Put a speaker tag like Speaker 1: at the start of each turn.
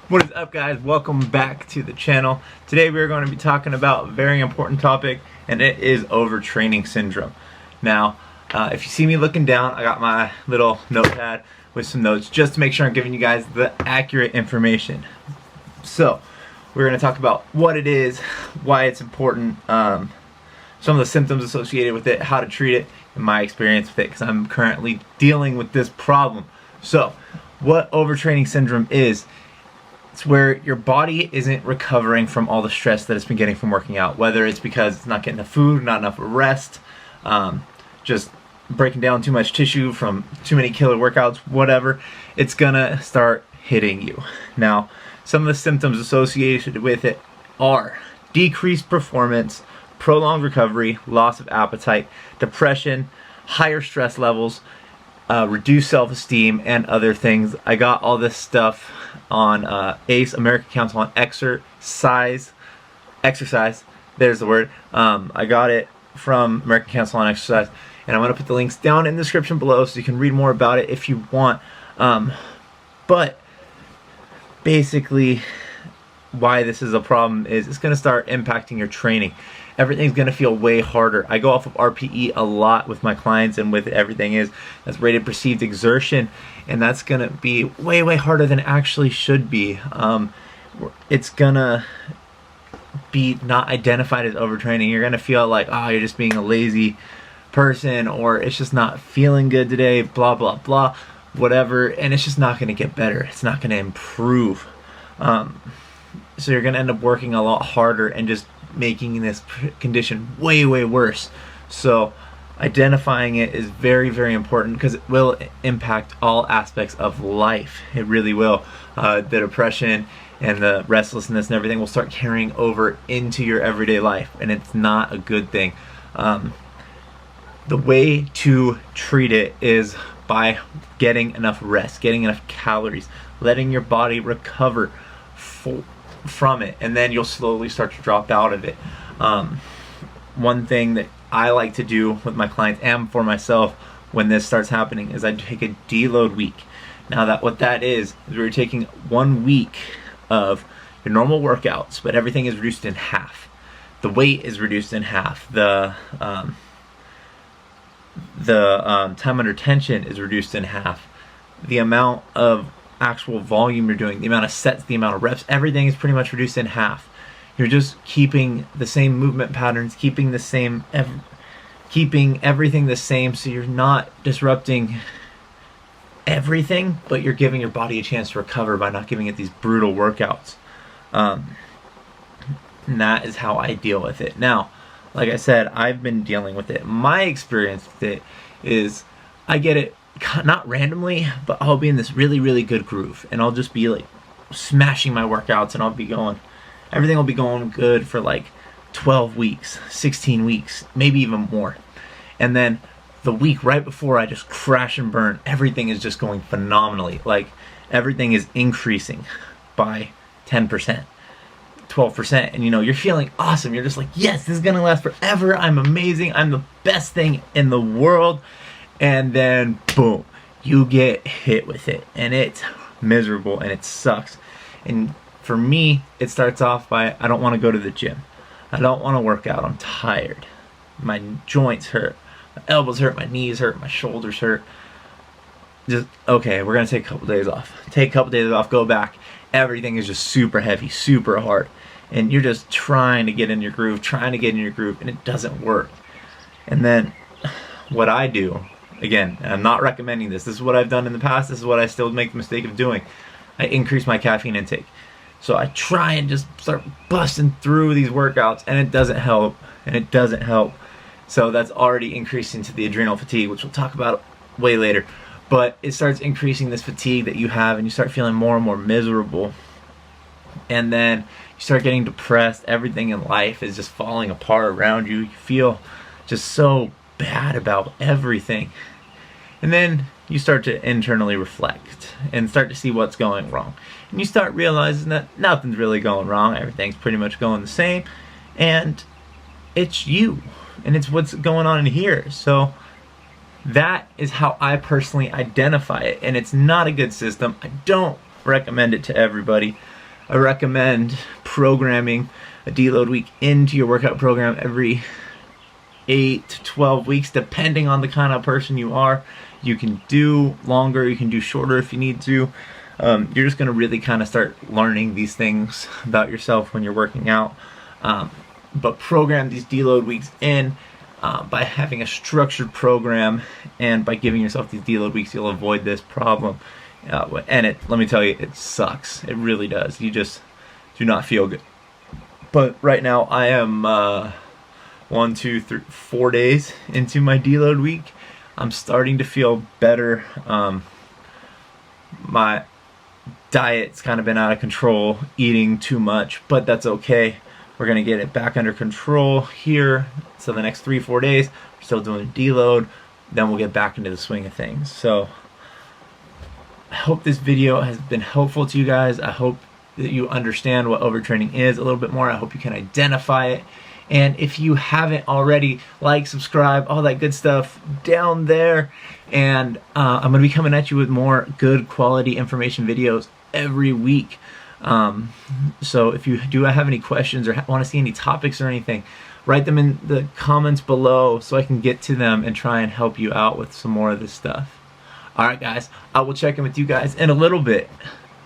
Speaker 1: What is up, guys? Welcome back to the channel. Today we are going to be talking about a very important topic, and it is overtraining syndrome. Now, if you see me looking down, I got my little notepad with some notes just to make sure I'm giving you guys the accurate information. So, we're going to talk about what it is, why it's important, some of the symptoms associated with it, how to treat it, and my experience with it, because I'm currently dealing with this problem. So, what overtraining syndrome is, it's where your body isn't recovering from all the stress that it's been getting from working out, whether it's because it's not getting enough food, not enough rest, just breaking down too much tissue from too many killer workouts, whatever. It's gonna start hitting you. Now, some of the symptoms associated with it are decreased performance, prolonged recovery, loss of appetite, depression, higher stress levels, reduced self-esteem, and other things. I got all this stuff on ACE, American Council on Exercise. There's the word. I got it from American Council on Exercise, and I'm going to put the links down in the description below so you can read more about it if you want. But basically, why this is a problem is it's going to start impacting your training. Everything's going to feel way harder. I go off of RPE a lot with my clients, and with everything is that's rated perceived exertion, and that's going to be way harder than it actually should be. It's going to be not identified as overtraining. You're going to feel like, oh, you're just being a lazy person, or it's just not feeling good today, blah blah blah, whatever, and it's just not going to get better. It's not going to improve. So you're going to end up working a lot harder and just making this condition way worse. So identifying it is very important, because it will impact all aspects of life. It really will. The depression and the restlessness and everything will start carrying over into your everyday life, and it's not a good thing. The way to treat it is by getting enough rest, getting enough calories, letting your body recover from it, and then you'll slowly start to drop out of it. One thing that I like to do with my clients and for myself when this starts happening is I take a deload week. Now, what that is we're taking 1 week of your normal workouts, but everything is reduced in half. The weight is reduced in half. The time under tension is reduced in half. The amount of actual volume you're doing, the amount of sets, the amount of reps, everything is pretty much reduced in half. You're just keeping the same movement patterns, keeping everything the same, so you're not disrupting everything, but you're giving your body a chance to recover by not giving it these brutal workouts. And that is how I deal with it. Now, like I said, I've been dealing with it. My experience with it is I get it not randomly, but I'll be in this really good groove, and I'll just be like smashing my workouts, and everything will be going good for like 12 weeks, 16 weeks, maybe even more. And then the week right before I just crash and burn, everything is just going phenomenally. Like, everything is increasing by 10%, 12%, and you're feeling awesome. You're just like, yes, this is gonna last forever. I'm amazing. I'm the best thing in the world. And then boom, you get hit with it, and it's miserable and it sucks. And for me, it starts off by, I don't want to go to the gym. I don't want to work out. I'm tired. My joints hurt. My elbows hurt. My knees hurt. My shoulders hurt. Just, okay, we're going to take a couple days off. Take a couple days off, go back. Everything is just super heavy, super hard. And you're just trying to get in your groove, and it doesn't work. And then what I do, again, I'm not recommending this. This is what I've done in the past. This is what I still make the mistake of doing. I increase my caffeine intake. So I try and just start busting through these workouts, and it doesn't help. So that's already increasing to the adrenal fatigue, which we'll talk about way later. But it starts increasing this fatigue that you have, and you start feeling more and more miserable. And then you start getting depressed. Everything in life is just falling apart around you. You feel just so bad about everything. And then you start to internally reflect and start to see what's going wrong, and you start realizing that nothing's really going wrong. Everything's pretty much going the same, and it's you, and it's what's going on in here. So that is how I personally identify it, and it's not a good system. I don't recommend it to everybody. I recommend programming a deload week into your workout program every 8 to 12 weeks, depending on the kind of person you are. You can do longer, you can do shorter if you need to. You're just going to really kind of start learning these things about yourself when you're working out. But program these deload weeks in by having a structured program, and by giving yourself these deload weeks, you'll avoid this problem. And let me tell you, it sucks. It really does. You just do not feel good. But right now, I am 1, 2, 3, 4 days into my deload week. I'm starting to feel better. My diet's kind of been out of control, eating too much, but that's okay. We're gonna get it back under control here. So the next 3-4 days, we're still doing deload, then we'll get back into the swing of things. So I hope this video has been helpful to you guys. I hope that you understand what overtraining is a little bit more. I hope you can identify it. And if you haven't already, like, subscribe, all that good stuff down there. And I'm going to be coming at you with more good quality information videos every week. So if you do have any questions or want to see any topics or anything, write them in the comments below so I can get to them and try and help you out with some more of this stuff. Alright guys, I will check in with you guys in a little bit.